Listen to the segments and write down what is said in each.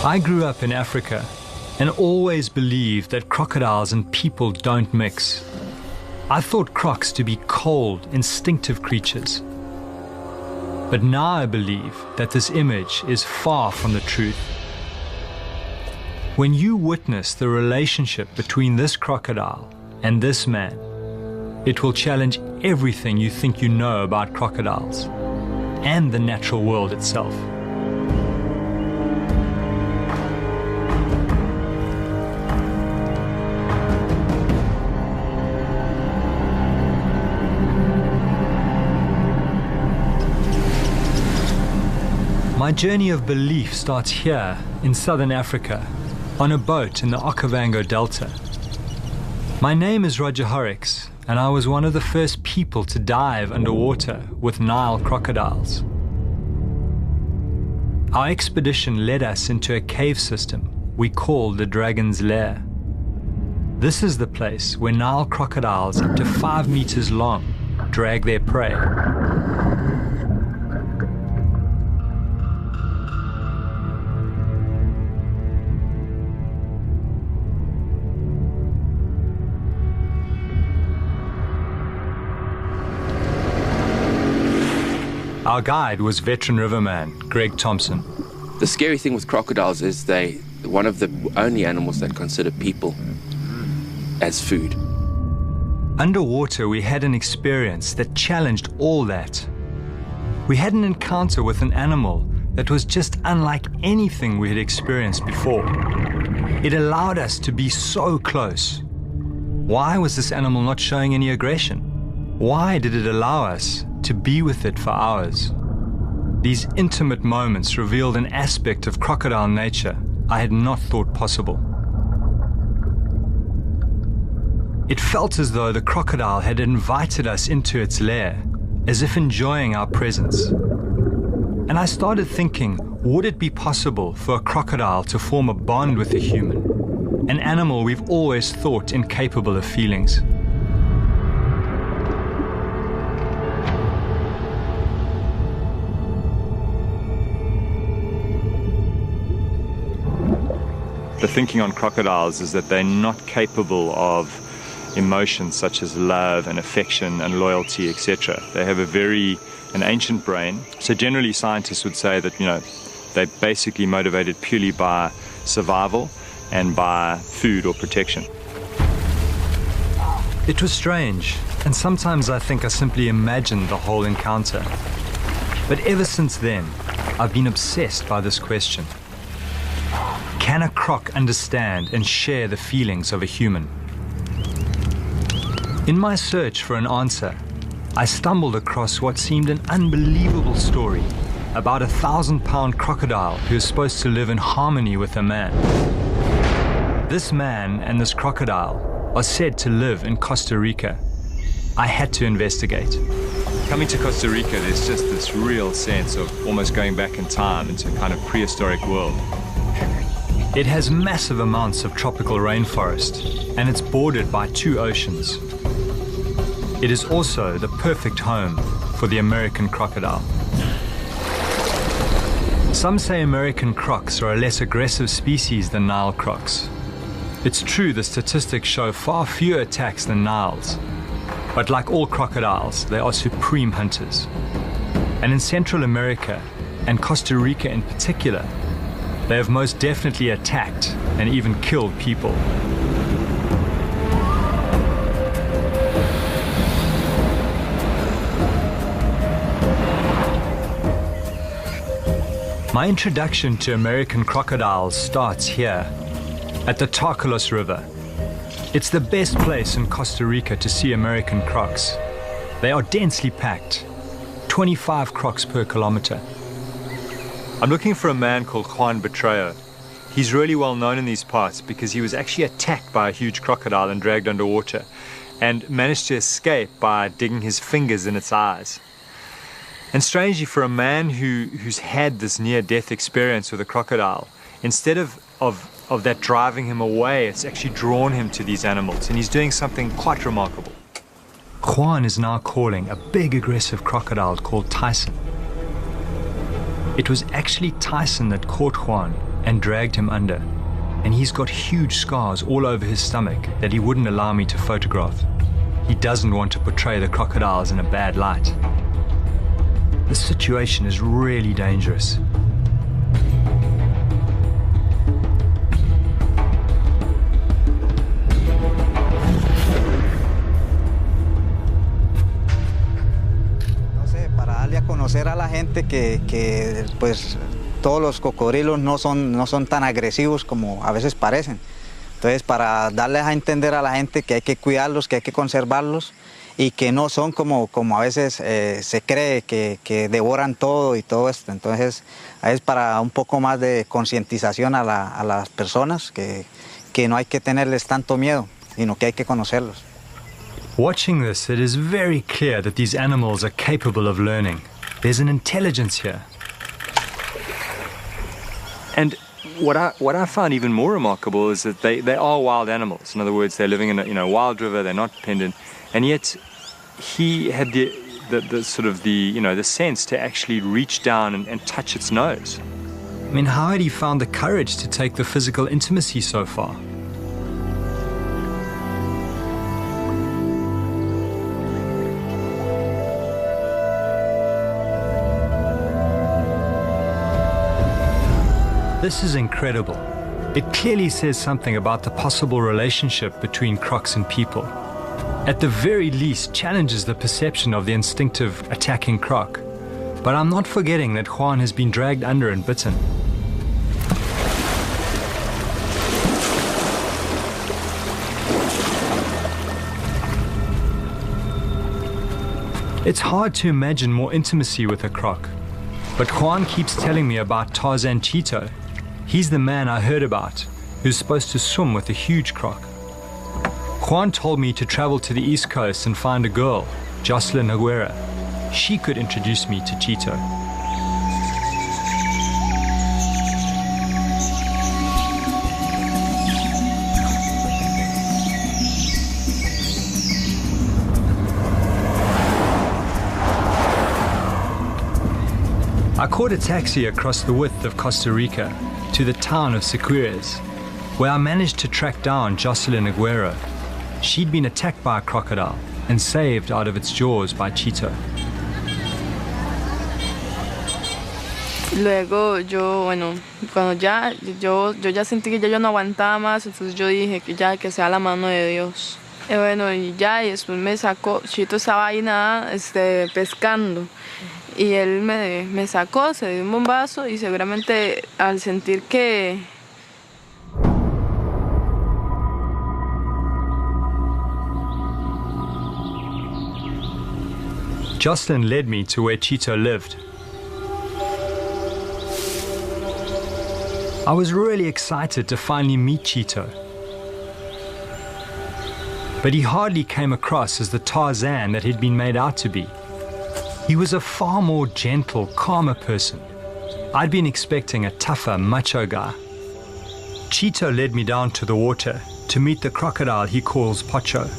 I grew up in Africa and always believed that crocodiles and people don't mix. I thought crocs to be cold, instinctive creatures. But now I believe that this image is far from the truth. When you witness the relationship between this crocodile and this man, it will challenge everything you think you know about crocodiles and the natural world itself. My journey of belief starts here in southern Africa, on a boat in the Okavango Delta. My name is Roger Horrocks, and I was one of the first people to dive underwater with Nile crocodiles. Our expedition led us into a cave system we called the Dragon's Lair. This is the place where Nile crocodiles up to 5 meters long drag their prey. Our guide was veteran riverman Greg Thompson. The scary thing with crocodiles is they're one of the only animals that consider people as food. Underwater, we had an experience that challenged all that. We had an encounter with an animal that was just unlike anything we had experienced before. It allowed us to be so close. Why was this animal not showing any aggression? Why did it allow us to be with it for hours? These intimate moments revealed an aspect of crocodile nature I had not thought possible. It felt as though the crocodile had invited us into its lair, as if enjoying our presence. And I started thinking, would it be possible for a crocodile to form a bond with a human, an animal we've always thought incapable of feelings? The thinking on crocodiles is that they're not capable of emotions such as love and affection and loyalty, etc. They have an ancient brain. So generally scientists would say that, they're basically motivated purely by survival and by food or protection. It was strange, and sometimes I think I simply imagined the whole encounter. But ever since then, I've been obsessed by this question. Can a croc understand and share the feelings of a human? In my search for an answer, I stumbled across what seemed an unbelievable story about a 1,000-pound crocodile who is supposed to live in harmony with a man. This man and this crocodile are said to live in Costa Rica. I had to investigate. Coming to Costa Rica, there's just this real sense of almost going back in time into a kind of prehistoric world. It has massive amounts of tropical rainforest, and it's bordered by 2 oceans. It is also the perfect home for the American crocodile. Some say American crocs are a less aggressive species than Nile crocs. It's true the statistics show far fewer attacks than Niles, but like all crocodiles, they are supreme hunters. And in Central America, and Costa Rica in particular, they have most definitely attacked and even killed people. My introduction to American crocodiles starts here, at the Tarcolos River. It's the best place in Costa Rica to see American crocs. They are densely packed, 25 crocs per kilometer. I'm looking for a man called Juan Betreo. He's really well known in these parts because he was actually attacked by a huge crocodile and dragged underwater, and managed to escape by digging his fingers in its eyes. And strangely, for a man who's had this near-death experience with a crocodile, instead of that driving him away, it's actually drawn him to these animals, and he's doing something quite remarkable. Juan is now calling a big aggressive crocodile called Tyson. It was actually Tyson that caught Juan and dragged him under. And he's got huge scars all over his stomach that he wouldn't allow me to photograph. He doesn't want to portray the crocodiles in a bad light. This situation is really dangerous. Conocer a la gente que pues todos los cocodrilos no son tan agresivos como a veces parecen. Entonces, para darles a entender a la gente que hay que cuidarlos, que hay que conservarlos y que no son como a veces se cree que devoran todo y todo esto. Entonces, es para un poco más de concientización a las personas que no hay que tenerles tanto miedo, sino que hay que conocerlos. Watching this, it is very clear that these animals are capable of learning. There's an intelligence here. And what I found even more remarkable is that they are wild animals. In other words, they're living in a wild river, they're not dependent. And yet he had the sort of the sense to actually reach down and touch its nose. I mean, how had he found the courage to take the physical intimacy so far? This is incredible. It clearly says something about the possible relationship between crocs and people. At the very least, challenges the perception of the instinctive attacking croc. But I'm not forgetting that Juan has been dragged under and bitten. It's hard to imagine more intimacy with a croc. But Juan keeps telling me about Tarzan Chito. He's the man I heard about, who's supposed to swim with a huge croc. Juan told me to travel to the East Coast and find a girl, Jocelyn Aguera. She could introduce me to Chito. I caught a taxi across the width of Costa Rica to the town of Siquirres, where I managed to track down Jocelyn Aguero. She'd been attacked by a crocodile and saved out of its jaws by Chito. Luego cuando yo ya sentí que yo no aguantaba más, entonces yo dije que sea la mano de Dios. Y después me sacó, Chito estaba ahí pescando. Y él me sacó, se dio un bombazo y seguramente al sentir que... Jocelyn led me to where Chito lived. I was really excited to finally meet Chito. But he hardly came across as the Tarzan that he'd been made out to be. He was a far more gentle, calmer person. I'd been expecting a tougher, macho guy. Chito led me down to the water to meet the crocodile he calls Pocho.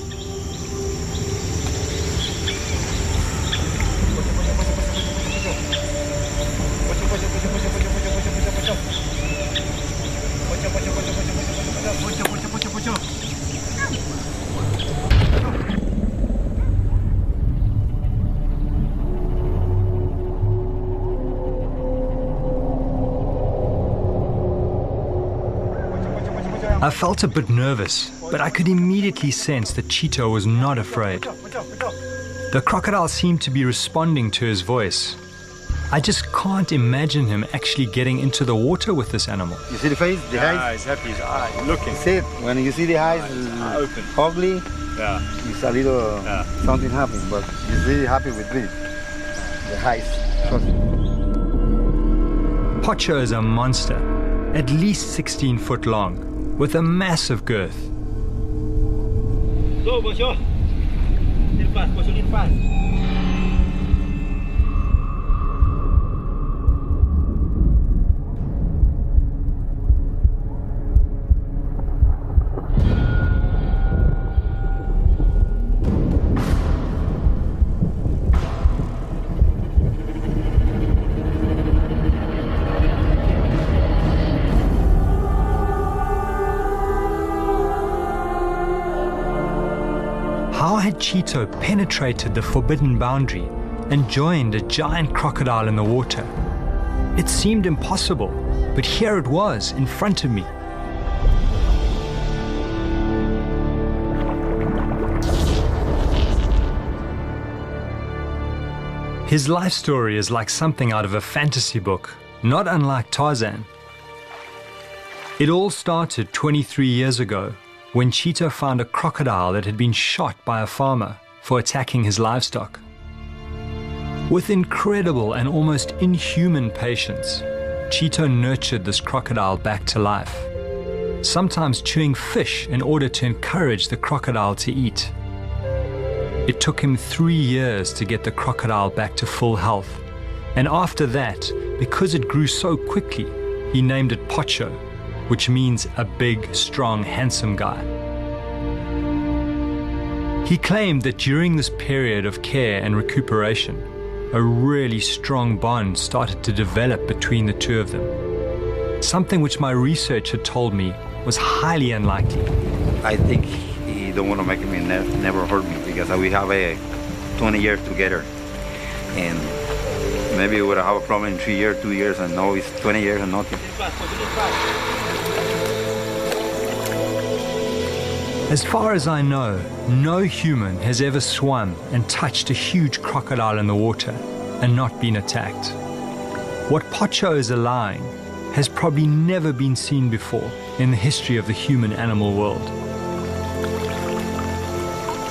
I felt a bit nervous, but I could immediately sense that Chito was not afraid. The crocodile seemed to be responding to his voice. I just can't imagine him actually getting into the water with this animal. You see the face, the eyes? He's happy, his eye, looking. See it? When you see the eyes open. ugly, Yeah. it's a little something happens, but he's really happy with this. The eyes. Pocho is a monster, at least 16 foot long, with a massive girth. Go, Pocho. Little fast, Pocho, little fast. had Chito penetrated the forbidden boundary and joined a giant crocodile in the water? It seemed impossible, but here it was in front of me. His life story is like something out of a fantasy book, not unlike Tarzan. It all started 23 years ago when Chito found a crocodile that had been shot by a farmer for attacking his livestock. With incredible and almost inhuman patience, Chito nurtured this crocodile back to life, sometimes chewing fish in order to encourage the crocodile to eat. It took him 3 years to get the crocodile back to full health, and after that, because it grew so quickly, he named it Pocho, which means a big, strong, handsome guy. He claimed that during this period of care and recuperation, a really strong bond started to develop between the two of them, something which my research had told me was highly unlikely. I think he don't want to make me never hurt me because we have 20 years together, and maybe we would have a problem in 3 years, 2 years, and now it's 20 years and nothing. As far as I know, no human has ever swum and touched a huge crocodile in the water and not been attacked. What Pocho is allowing has probably never been seen before in the history of the human-animal world.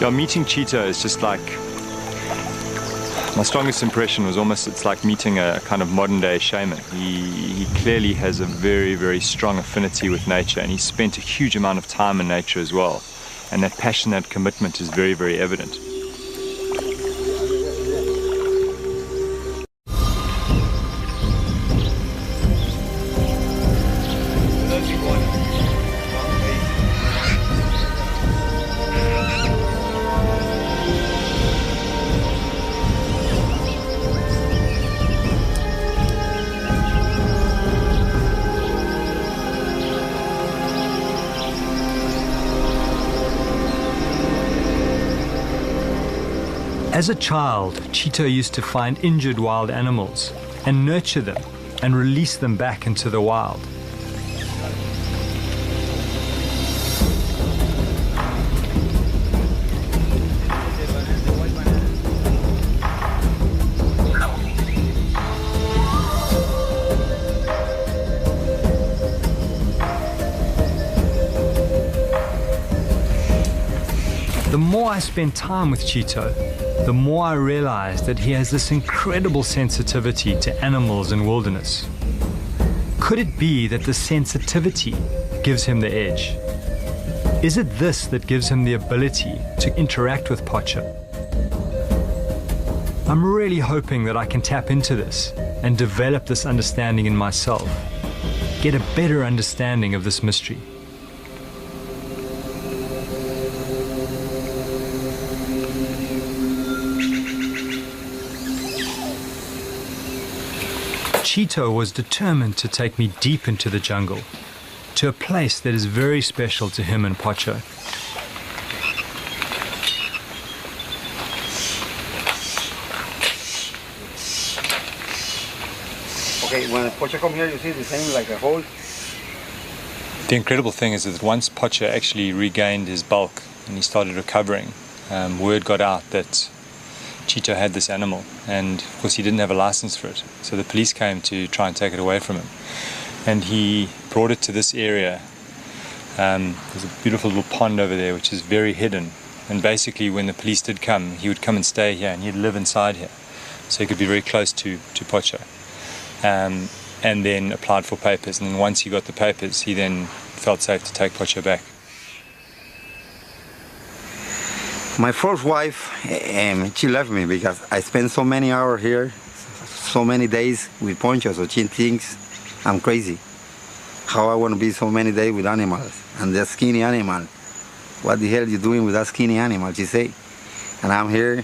Yeah, meeting Chito is just like, my strongest impression was almost, it's like meeting a kind of modern day shaman. He clearly has a very, very strong affinity with nature, and he spent a huge amount of time in nature as well. And that passion, that commitment is very, very evident. As a child, Chito used to find injured wild animals and nurture them and release them back into the wild. The more I spent time with Chito, the more I realized that he has this incredible sensitivity to animals and wilderness. Could it be that the sensitivity gives him the edge? Is it this that gives him the ability to interact with Pocho? I'm really hoping that I can tap into this and develop this understanding in myself, get a better understanding of this mystery. Chito was determined to take me deep into the jungle, to a place that is very special to him and Pocho. Okay, when Pocho come here, you see the same like a hole. The incredible thing is that once Pocho actually regained his bulk and he started recovering, word got out that Chito had this animal, and of course he didn't have a license for it, so the police came to try and take it away from him, and he brought it to this area. There's a beautiful little pond over there which is very hidden, and basically when the police did come, he would come and stay here and he'd live inside here, so he could be very close to Pocho, and then applied for papers, and then once he got the papers he then felt safe to take Pocho back. My first wife, she left me because I spent so many hours here, so many days with Pocho, so she thinks I'm crazy. How I want to be so many days with animals, and that skinny animal. What the hell are you doing with that skinny animal, she say. And I'm here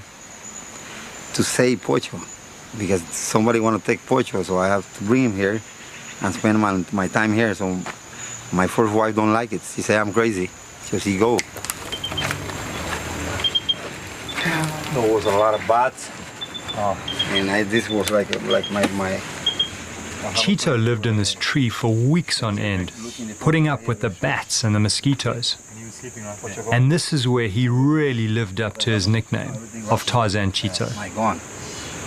to save Pocho, because somebody want to take Pocho, so I have to bring him here and spend my time here. So my first wife don't like it. She say I'm crazy, so she go. There was a lot of bats. And this was like my Chito lived in this tree for weeks on end, putting up with the bats and the mosquitoes. And this is where he really lived up to his nickname of Tarzan Chito. my gun.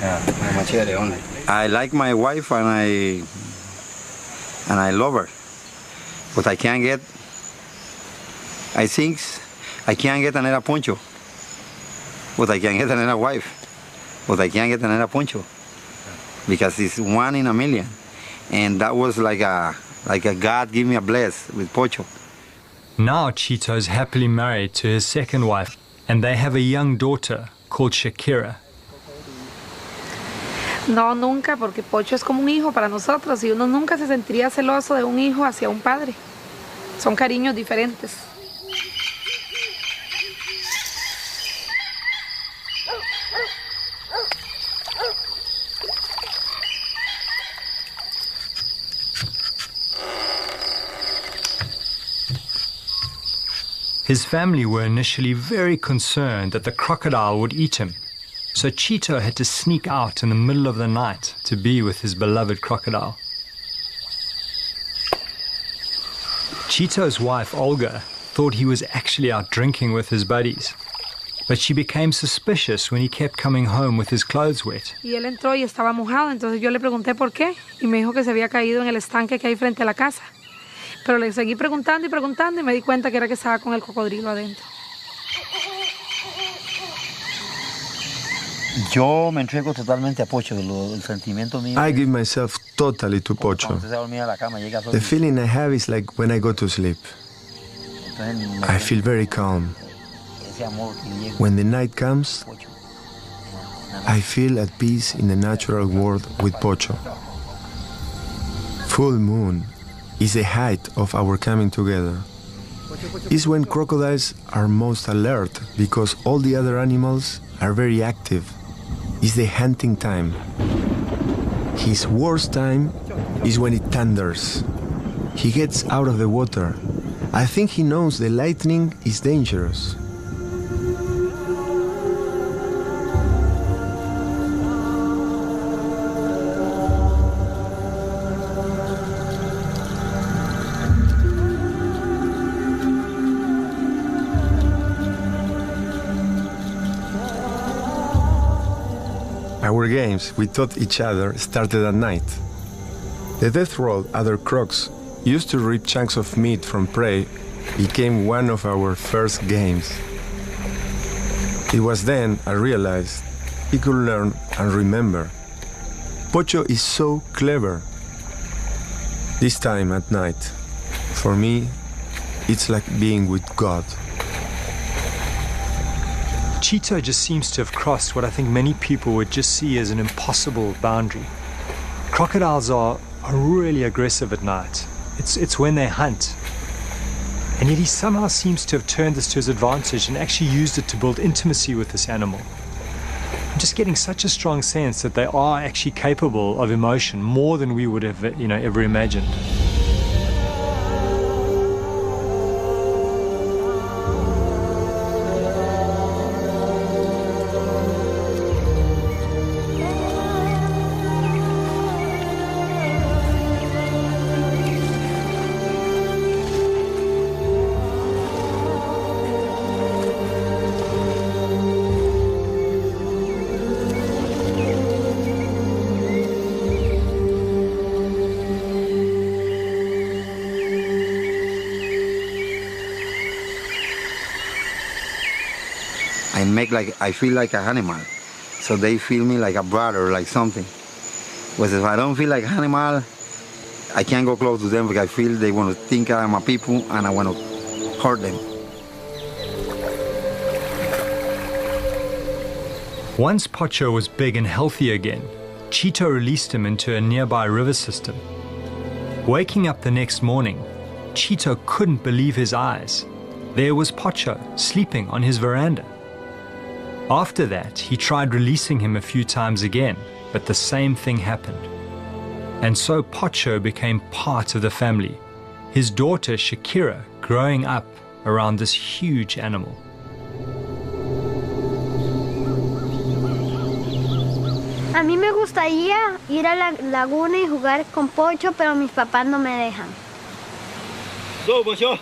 My machete only. I like my wife and I love her, but I can't get. I think I can't get another Pocho, but I can get another wife, but I can't get another Pocho because it's one in a million, and that was like a God give me a bless with Pocho. Now Chito's happily married to his second wife, and they have a young daughter called Shakira. No, nunca, porque Pocho es como un hijo para nosotros y uno nunca se sentiría celoso de un hijo hacia un padre. Son cariños diferentes. His family were initially very concerned that the crocodile would eat him. So Chito had to sneak out in the middle of the night to be with his beloved crocodile. Chito's wife, Olga, thought he was actually out drinking with his buddies. But she became suspicious when he kept coming home with his clothes wet. Y él entró y estaba mojado, entonces yo le pregunté por qué y me dijo que se había caído en el estanque que hay frente a la casa. Pero le seguí preguntando y me di cuenta que era que estaba con el cocodrilo adentro. Yo me entrego totalmente a Pocho, el sentimiento mío. I give myself totally to Pocho. The feeling I have is like when I go to sleep. I feel very calm. When the night comes, I feel at peace in the natural world with Pocho. Full moon is the height of our coming together. It's when crocodiles are most alert because all the other animals are very active. It's the hunting time. His worst time is when it thunders. He gets out of the water. I think he knows the lightning is dangerous. Our games we taught each other started at night. The death roll other crocs used to rip chunks of meat from prey became one of our first games. It was then I realized he could learn and remember. Pocho is so clever. This time at night, for me, it's like being with God. Chito just seems to have crossed what I think many people would just see as an impossible boundary. Crocodiles are really aggressive at night. It's when they hunt. And yet he somehow seems to have turned this to his advantage and actually used it to build intimacy with this animal. I'm just getting such a strong sense that they are actually capable of emotion more than we would have, ever imagined. I feel like an animal, so they feel me like a brother, like something. But if I don't feel like an animal, I can't go close to them because I feel they want to think I'm a people and I want to hurt them. Once Pocho was big and healthy again, Chito released him into a nearby river system. Waking up the next morning, Chito couldn't believe his eyes. There was Pocho sleeping on his veranda. After that, he tried releasing him a few times again, but the same thing happened. And so Pocho became part of the family, his daughter Shakira growing up around this huge animal. A mí me gustaría ir a la laguna y jugar con Pocho, pero mis papás no me dejan. Go, Pocho.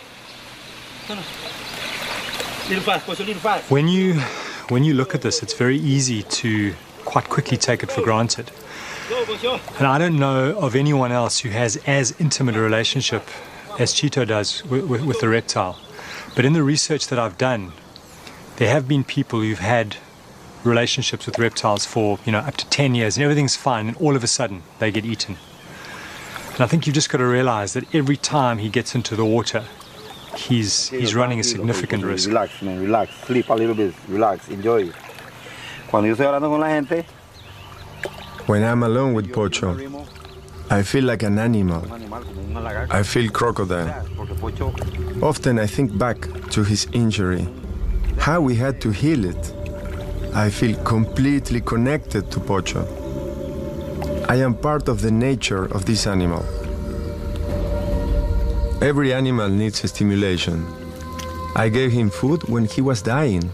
Little fast, Pocho, little fast. When you look at this, it's very easy to quite quickly take it for granted. Go, Pocho. And I don't know of anyone else who has as intimate a relationship as Chito does with the reptile. But in the research that I've done, there have been people who've had relationships with reptiles for, up to 10 years, and everything's fine, and all of a sudden they get eaten. And I think you've just got to realize that every time he gets into the water, he's running a significant risk. Relax, man, relax. Sleep a little bit. Relax. Enjoy. Cuando yo estoy hablando con la gente, when I'm alone with Pocho, I feel like an animal. I feel crocodile. Often I think back to his injury, how we had to heal it. I feel completely connected to Pocho. I am part of the nature of this animal. Every animal needs stimulation. I gave him food when he was dying,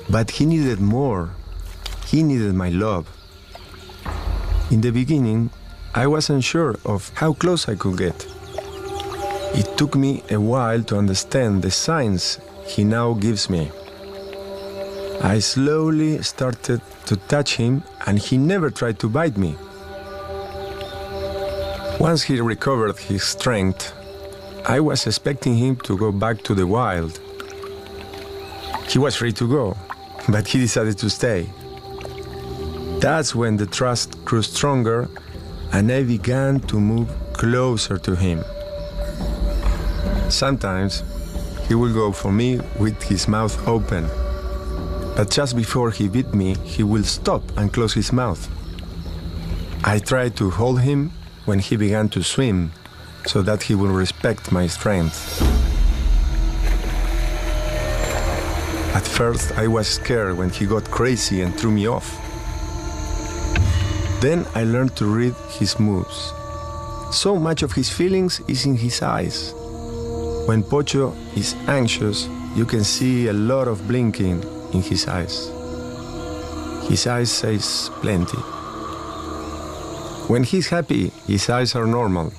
but he needed more. He needed my love. In the beginning, I wasn't sure of how close I could get. It took me a while to understand the signs he now gives me. I slowly started to touch him, and he never tried to bite me. Once he recovered his strength, I was expecting him to go back to the wild. He was free to go, but he decided to stay. That's when the trust grew stronger, and I began to move closer to him. Sometimes he will go for me with his mouth open. But just before he bit me, he will stop and close his mouth. I tried to hold him when he began to swim, so that he will respect my strength. At first, I was scared when he got crazy and threw me off. Then I learned to read his moves. So much of his feelings is in his eyes. When Pocho is anxious, you can see a lot of blinking in his eyes. His eyes says plenty. When he's happy, his eyes are normal.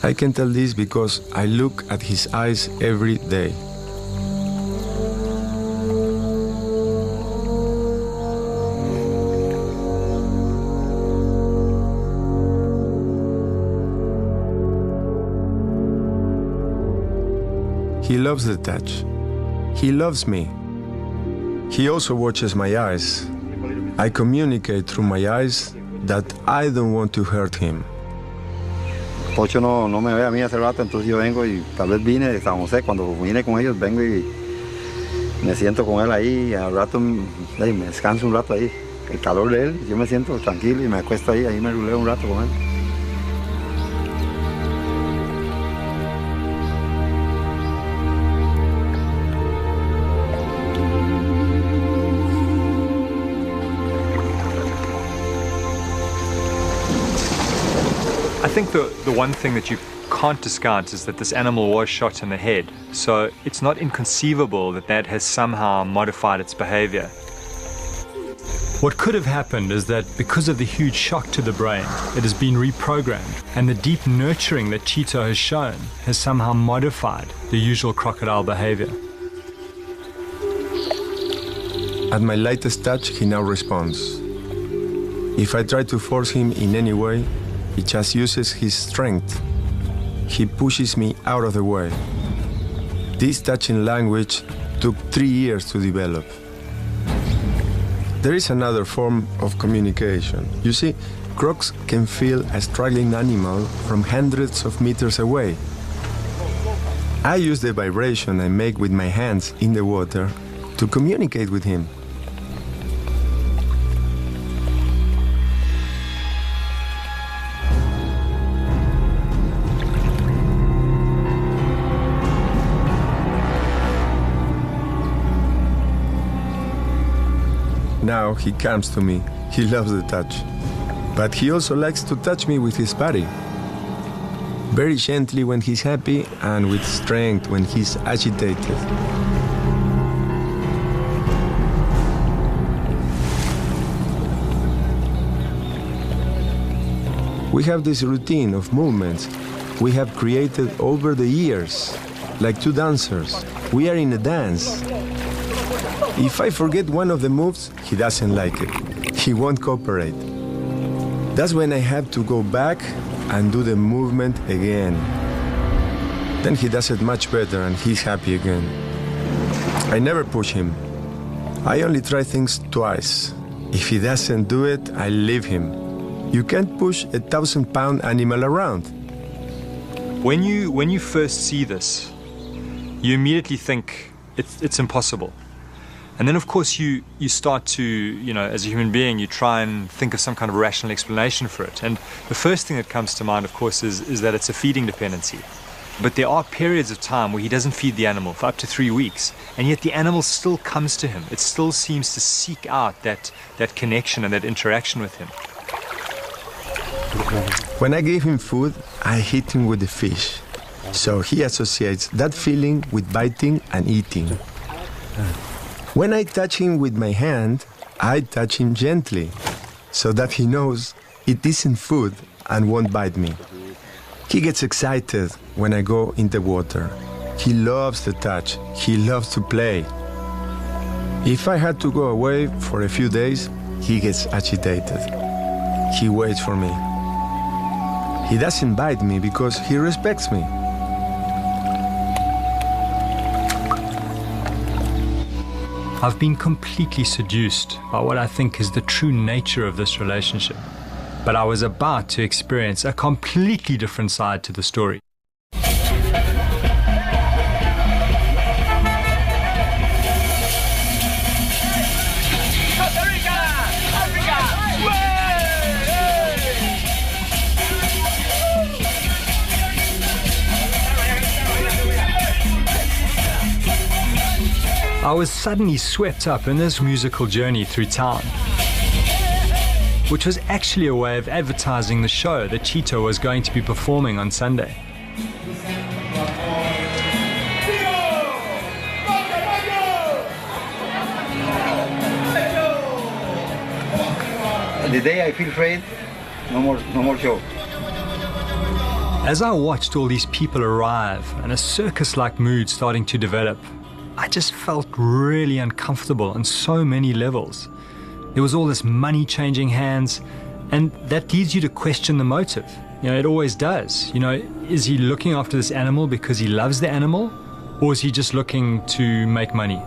I can tell this because I look at his eyes every day. He loves the touch. He loves me. He also watches my eyes. I communicate through my eyes that I don't want to hurt him. Pocho no me ve a mí hace rato, entonces yo vengo y tal vez vine de San José. Cuando vine con ellos, vengo y me siento con él ahí. Al rato me descanso un rato ahí. El calor de él, yo me siento tranquilo y me acuesto ahí me ruleo un rato con él. I think the one thing that you can't discount is that this animal was shot in the head, so it's not inconceivable that has somehow modified its behavior. What could have happened is that because of the huge shock to the brain, it has been reprogrammed, and the deep nurturing that Chito has shown has somehow modified the usual crocodile behavior. At my lightest touch, he now responds. If I try to force him in any way, he just uses his strength. He pushes me out of the way. This touching language took 3 years to develop. There is another form of communication. You see, crocs can feel a struggling animal from hundreds of meters away. I use the vibration I make with my hands in the water to communicate with him. Now he comes to me. He loves the touch. But he also likes to touch me with his body. Very gently when he's happy and with strength when he's agitated. We have this routine of movements we have created over the years, like two dancers. We are in a dance. If I forget one of the moves, he doesn't like it. He won't cooperate. That's when I have to go back and do the movement again. Then he does it much better and he's happy again. I never push him. I only try things twice. If he doesn't do it, I leave him. You can't push a 1,000-pound animal around. When you first see this, you immediately think it's impossible. And then, of course, you start to, as a human being, you try and think of some kind of rational explanation for it. And the first thing that comes to mind, of course, is that it's a feeding dependency. But there are periods of time where he doesn't feed the animal for up to 3 weeks, and yet the animal still comes to him. It still seems to seek out that connection and that interaction with him. When I gave him food, I hit him with the fish. So he associates that feeling with biting and eating. When I touch him with my hand, I touch him gently, so that he knows it isn't food and won't bite me. He gets excited when I go in the water. He loves the touch. He loves to play. If I had to go away for a few days, he gets agitated. He waits for me. He doesn't bite me because he respects me. I've been completely seduced by what I think is the true nature of this relationship. But I was about to experience a completely different side to the story. Costa Rica! Africa! I was suddenly swept up in this musical journey through town, which was actually a way of advertising the show that Chito was going to be performing on Sunday. The day I feel afraid, no more show. As I watched all these people arrive and a circus-like mood starting to develop, I just felt really uncomfortable on so many levels. There was all this money changing hands, and that leads you to question the motive. It always does. Is he looking after this animal because he loves the animal, or is he just looking to make money?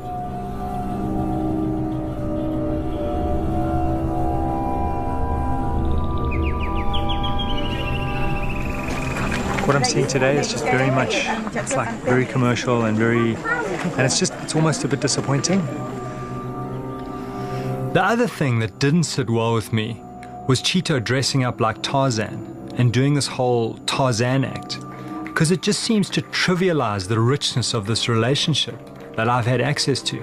What I'm seeing today is just very much, it's like very commercial and it's almost a bit disappointing. The other thing that didn't sit well with me was Chito dressing up like Tarzan and doing this whole Tarzan act, because it just seems to trivialize the richness of this relationship that I've had access to.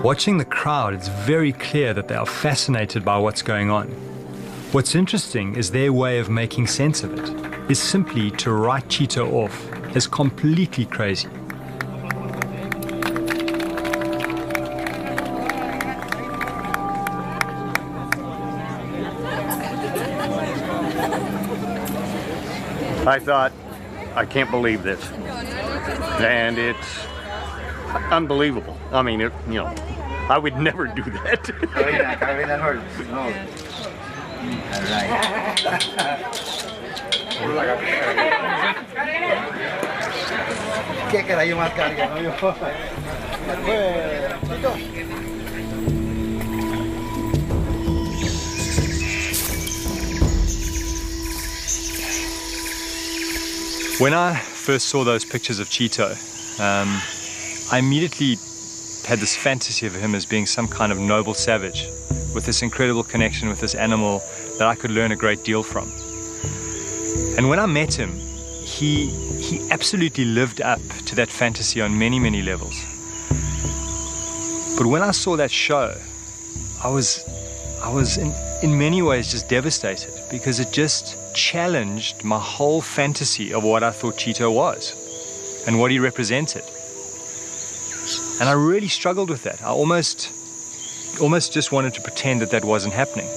Watching the crowd, it's very clear that they are fascinated by what's going on. What's interesting is their way of making sense of it is simply to write Chito off as completely crazy. I thought, I can't believe this. And it's unbelievable. I mean, I would never do that. When I first saw those pictures of Chito, I immediately had this fantasy of him as being some kind of noble savage with this incredible connection with this animal that I could learn a great deal from. And when I met him, he absolutely lived up to that fantasy on many, many levels. But when I saw that show, I was in many ways just devastated, because it just challenged my whole fantasy of what I thought Chito was and what he represented. And I really struggled with that. I almost almost just wanted to pretend that that wasn't happening.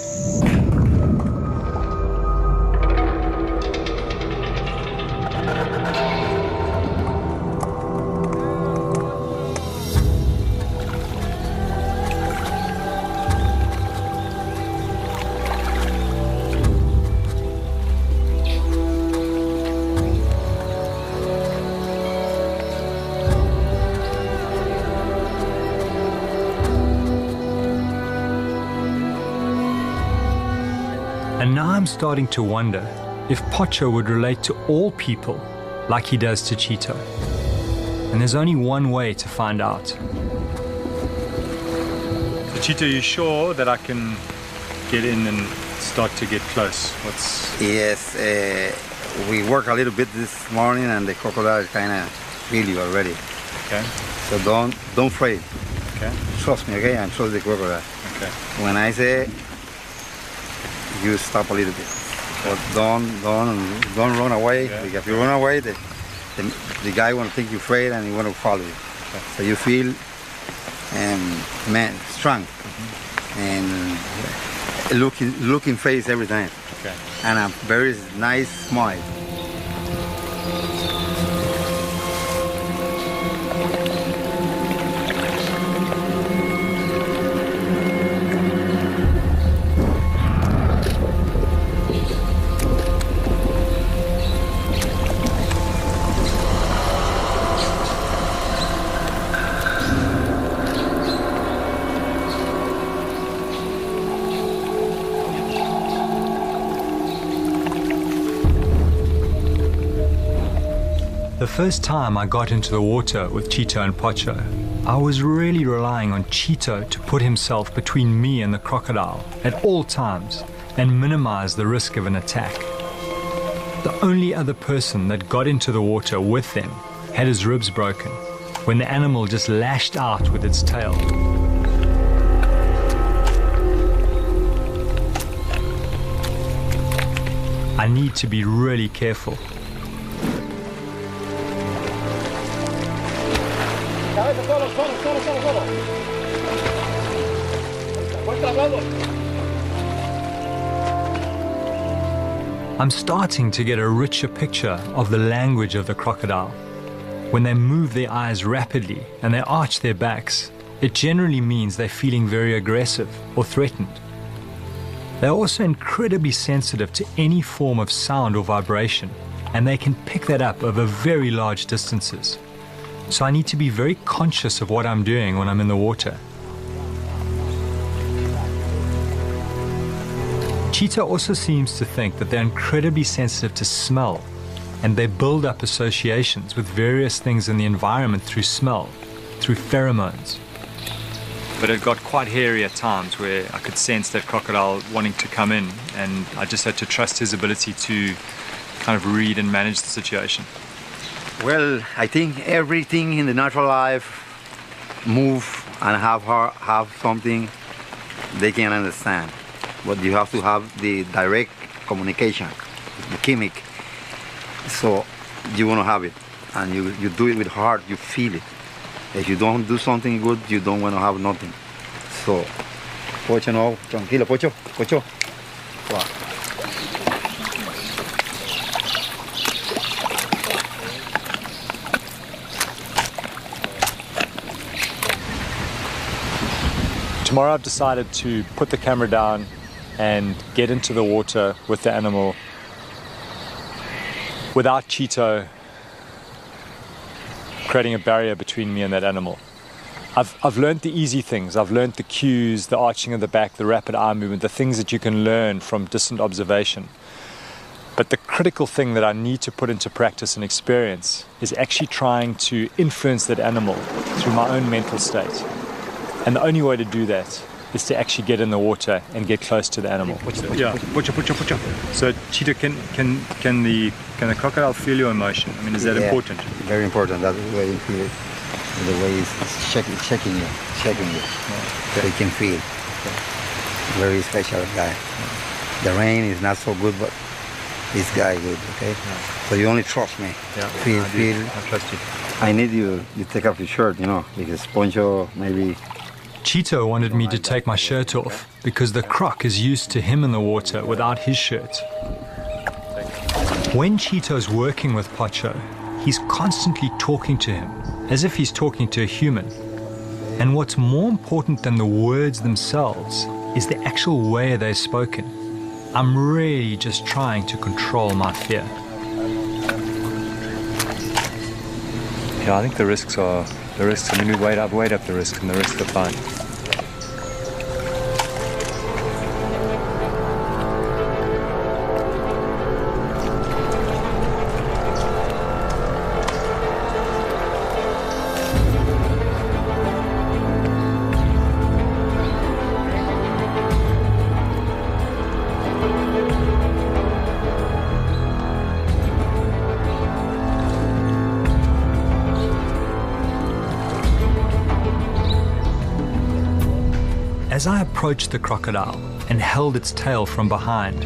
And now I'm starting to wonder if Pocho would relate to all people like he does to Chito. And there's only one way to find out. So Chito, you sure that I can get in and start to get close? Yes, we worked a little bit this morning and the crocodile kind of feel you already. Okay. So don't afraid. Okay. Trust me, okay? And trust the crocodile. Okay. When I say, you stop a little bit. But don't run away. Yeah. Because if you run away, the guy will think you're afraid and he want to follow you. Okay. So you feel strong and looking face every time. Okay. And a very nice smile. The first time I got into the water with Chito and Pocho, I was really relying on Chito to put himself between me and the crocodile at all times and minimize the risk of an attack. The only other person that got into the water with them had his ribs broken when the animal just lashed out with its tail. I need to be really careful. I'm starting to get a richer picture of the language of the crocodile. When they move their eyes rapidly and they arch their backs, it generally means they're feeling very aggressive or threatened. They're also incredibly sensitive to any form of sound or vibration, and they can pick that up over very large distances. So I need to be very conscious of what I'm doing when I'm in the water. Chito also seems to think that they're incredibly sensitive to smell, and they build up associations with various things in the environment through smell, through pheromones. But it got quite hairy at times where I could sense that crocodile wanting to come in, and I just had to trust his ability to kind of read and manage the situation. Well, I think everything in the natural life move and have something they can understand. But you have to have the direct communication, the chemic. So you want to have it, and you do it with heart, you feel it. If you don't do something good, you don't want to have nothing. So, Pocho, no, tranquilo, Pocho, Pocho. Wow. Tomorrow I've decided to put the camera down and get into the water with the animal without Chito creating a barrier between me and that animal. I've learned the easy things. I've learned the cues, the arching of the back, the rapid eye movement, the things that you can learn from distant observation. But the critical thing that I need to put into practice and experience is actually trying to influence that animal through my own mental state. And the only way to do that is to actually get in the water and get close to the animal. Yeah, Pocho. So, Chito, can the crocodile feel your emotion? I mean, is that important? Very important. That's the way you feel it. The way it's checking you. Okay. They can feel. Okay. Very special guy. The rain is not so good, but this guy good. Okay. So you only trust me. Yeah. Feel. I trust you. I need you take off your shirt, because Pocho maybe Chito wanted me to take my shirt off because the croc is used to him in the water without his shirt. When Chito's working with Pocho, he's constantly talking to him as if he's talking to a human. And what's more important than the words themselves is the actual way they're spoken. I'm really just trying to control my fear. Yeah, I think the risks, I mean, we weighed up the risks, and the risks are fine. As I approached the crocodile and held its tail from behind,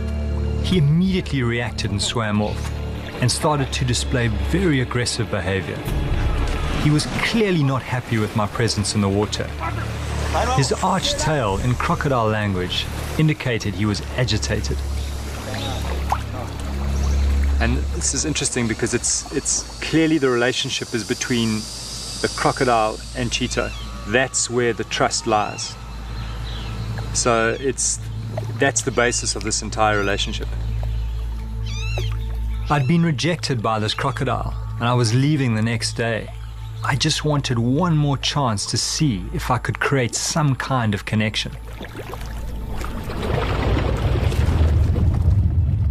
he immediately reacted and swam off and started to display very aggressive behavior. He was clearly not happy with my presence in the water. His arched tail in crocodile language indicated he was agitated. And this is interesting because it's clearly the relationship is between the crocodile and Chito. That's where the trust lies. So that's the basis of this entire relationship. I'd been rejected by this crocodile and I was leaving the next day. I just wanted one more chance to see if I could create some kind of connection.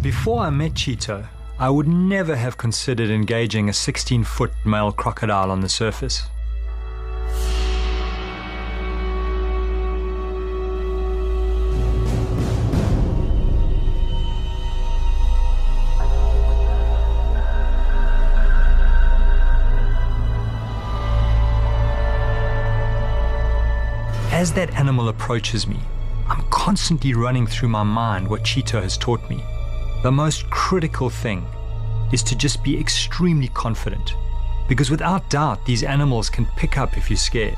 Before I met Chito, I would never have considered engaging a 16-foot male crocodile on the surface. As that animal approaches me, I'm constantly running through my mind what Chito has taught me. The most critical thing is to just be extremely confident, because without doubt, these animals can pick up if you're scared.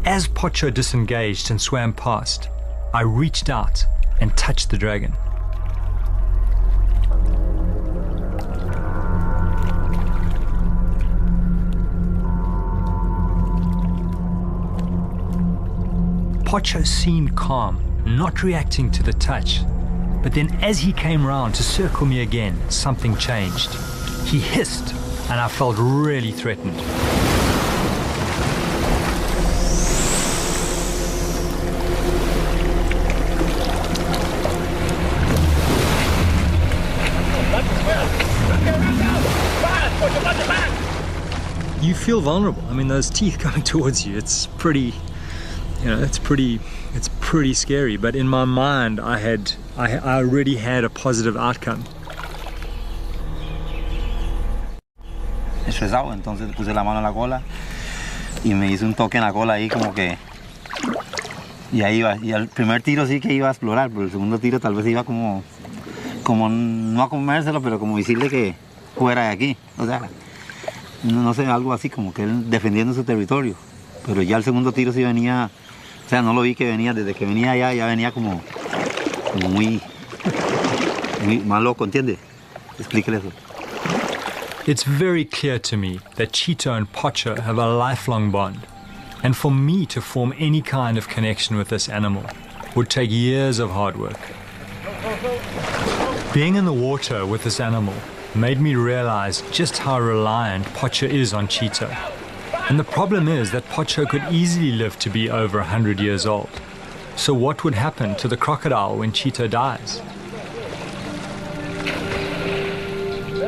As Pocho disengaged and swam past, I reached out and touched the dragon. Pocho seemed calm, not reacting to the touch. But then as he came round to circle me again, something changed. He hissed, and I felt really threatened. You feel vulnerable. I mean, those teeth coming towards you, it's pretty, it's pretty scary. But in my mind, I already had a positive outcome. Estresado, entonces puse la mano en la cola y me hizo un toque en la cola ahí como que, y ahí iba. Y al primer tiro sí que iba a explorar, pero el segundo tiro tal vez iba como no a comérselo, pero como decirle que fuera de aquí. O sea, no sé, algo así como que él defendiendo su territorio. Pero ya el segundo tiro sí venía, o sea, no lo vi que venía, desde que venía allá ya venía como muy más loco, ¿entiende? Explíquele eso. It's very clear to me that Chito and Pocho have a lifelong bond, and for me to form any kind of connection with this animal would take years of hard work. Being in the water with this animal made me realize just how reliant Pocho is on Chito. And the problem is that Pocho could easily live to be over 100 years old. So what would happen to the crocodile when Chito dies?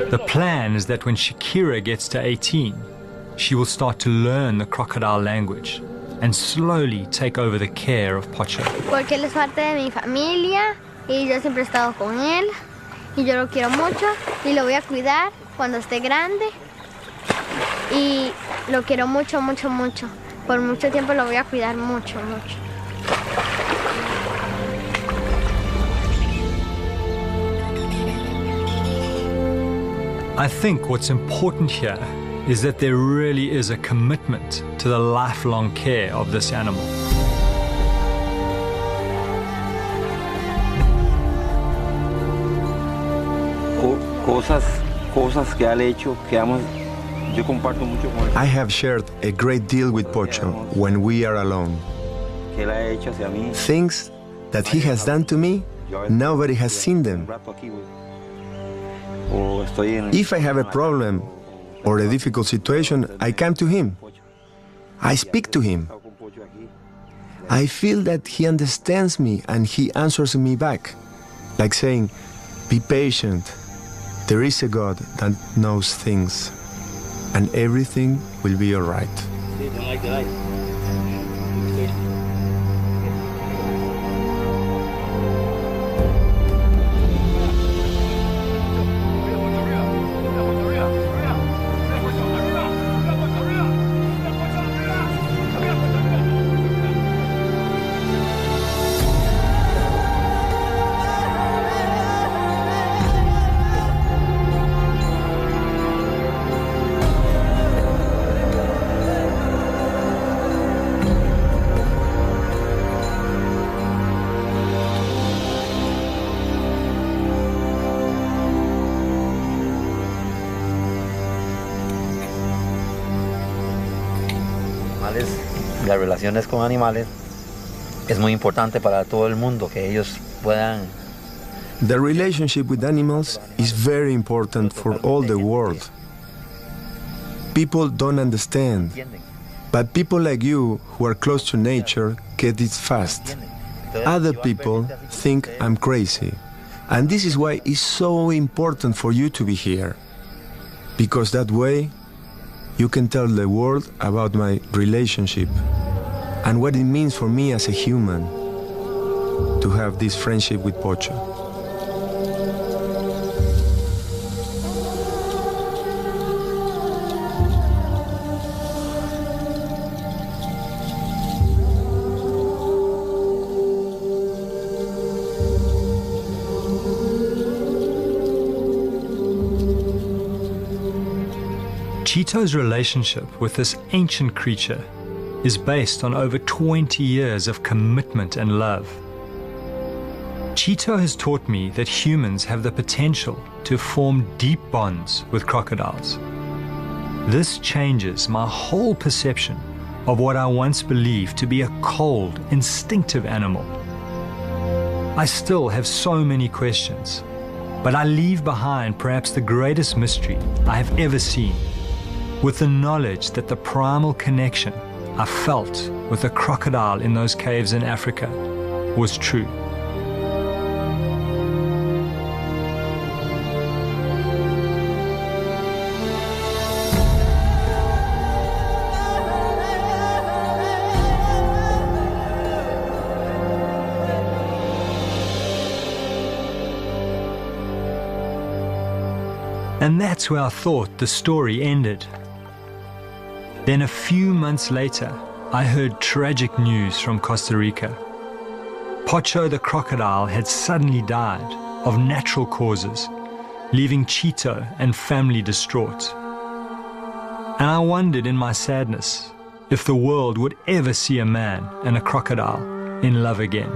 The plan is that when Shakira gets to 18, she will start to learn the crocodile language. and slowly take over the care of Pocho. Porque él es parte de mi familia y yo siempre he estado con él y yo lo quiero mucho y lo voy a cuidar cuando esté grande y lo quiero mucho, mucho, mucho. Por mucho tiempo lo voy a cuidar mucho, mucho. I think what's important here is that there really is a commitment to the lifelong care of this animal. Cosas que ha hecho que yo comparto mucho con él. I have shared a great deal with Pocho when we are alone. Que él ha hecho hacia mí. Things that he has done to me, nobody has seen them. If I have a problem or a difficult situation, I come to him. I speak to him. I feel that he understands me and he answers me back, like saying, "Be patient. There is a God that knows things, and everything will be all right." Las relaciones con animales es muy importante para todo el mundo, que ellos puedan. The relationship with animals is very important for all the world. People don't understand, but people like you who are close to nature get it fast. Other people think I'm crazy, and this is why it's so important for you to be here, because that way you can tell the world about my relationship and what it means for me as a human to have this friendship with Pocho. Chito's relationship with this ancient creature is based on over 20 years of commitment and love. Chito has taught me that humans have the potential to form deep bonds with crocodiles. This changes my whole perception of what I once believed to be a cold, instinctive animal. I still have so many questions, but I leave behind perhaps the greatest mystery I have ever seen, with the knowledge that the primal connection I felt with a crocodile in those caves in Africa was true. And that's where I thought the story ended. Then a few months later, I heard tragic news from Costa Rica. Pocho the crocodile had suddenly died of natural causes, leaving Chito and family distraught. And I wondered in my sadness if the world would ever see a man and a crocodile in love again.